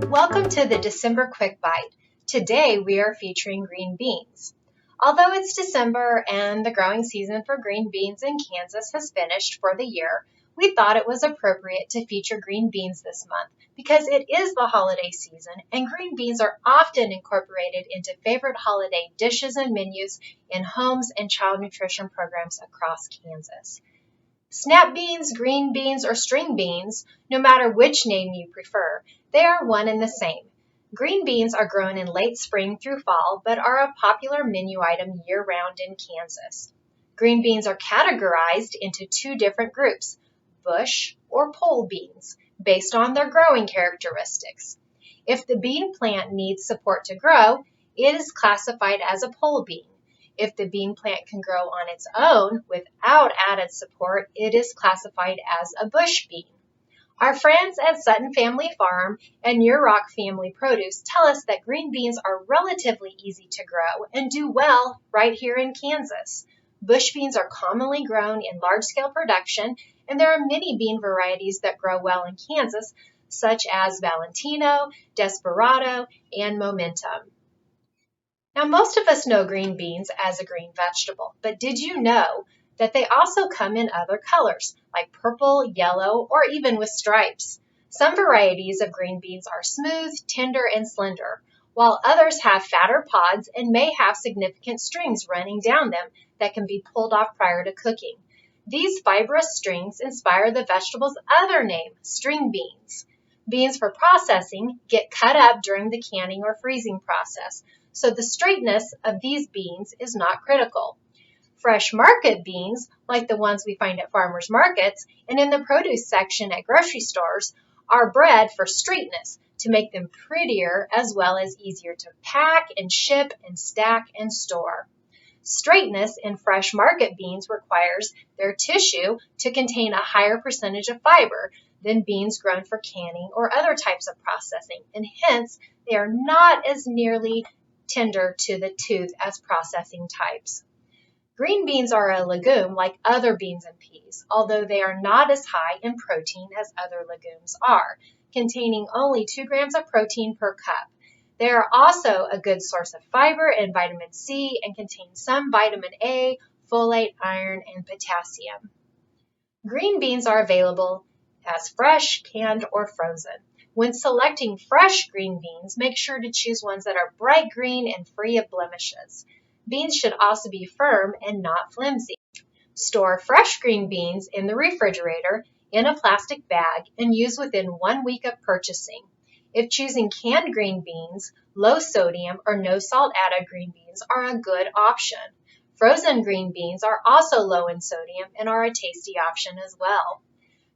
Welcome to the December Quick Bite. Today we are featuring green beans. Although it's December and the growing season for green beans in Kansas has finished for the year, we thought it was appropriate to feature green beans this month because it is the holiday season and green beans are often incorporated into favorite holiday dishes and menus in homes and child nutrition programs across Kansas. Snap beans, green beans, or string beans, no matter which name you prefer, they are one and the same. Green beans are grown in late spring through fall, but are a popular menu item year-round in Kansas. Green beans are categorized into two different groups, bush or pole beans, based on their growing characteristics. If the bean plant needs support to grow, it is classified as a pole bean. If the bean plant can grow on its own without added support, it is classified as a bush bean. Our friends at Sutton Family Farm and Year Rock Family Produce tell us that green beans are relatively easy to grow and do well right here in Kansas. Bush beans are commonly grown in large-scale production, and there are many bean varieties that grow well in Kansas, such as Valentino, Desperado, and Momentum. Now, most of us know green beans as a green vegetable, but did you know that they also come in other colors, like purple, yellow, or even with stripes? Some varieties of green beans are smooth, tender, and slender, while others have fatter pods and may have significant strings running down them that can be pulled off prior to cooking. These fibrous strings inspire the vegetable's other name, string beans. Beans for processing get cut up during the canning or freezing process, so the straightness of these beans is not critical. Fresh market beans, like the ones we find at farmers markets and in the produce section at grocery stores, are bred for straightness to make them prettier as well as easier to pack and ship and stack and store. Straightness in fresh market beans requires their tissue to contain a higher percentage of fiber than beans grown for canning or other types of processing, and hence they are not as nearly tender to the tooth as processing types. Green beans are a legume like other beans and peas, although they are not as high in protein as other legumes are, containing only 2 grams of protein per cup. They are also a good source of fiber and vitamin C and contain some vitamin A, folate, iron, and potassium. Green beans are available as fresh, canned, or frozen. When selecting fresh green beans, make sure to choose ones that are bright green and free of blemishes. Beans should also be firm and not flimsy. Store fresh green beans in the refrigerator in a plastic bag and use within 1 week of purchasing. If choosing canned green beans, low sodium or no salt added green beans are a good option. Frozen green beans are also low in sodium and are a tasty option as well.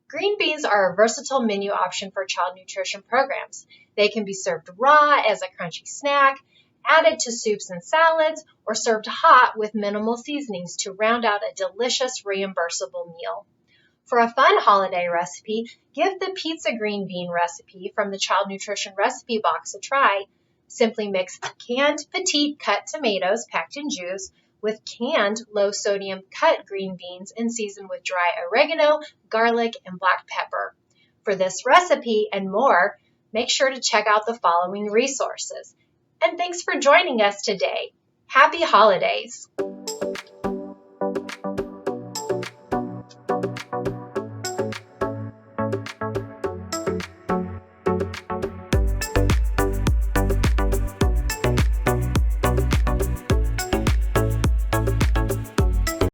Green beans are a versatile menu option for child nutrition programs. They can be served raw as a crunchy snack, added to soups and salads, or served hot with minimal seasonings to round out a delicious reimbursable meal. For a fun holiday recipe, give the pizza green bean recipe from the Child Nutrition Recipe Box a try. Simply mix canned petite cut tomatoes packed in juice with canned low-sodium cut green beans and season with dry oregano, garlic, and black pepper. For this recipe and more, make sure to check out the following resources. And thanks for joining us today. Happy holidays!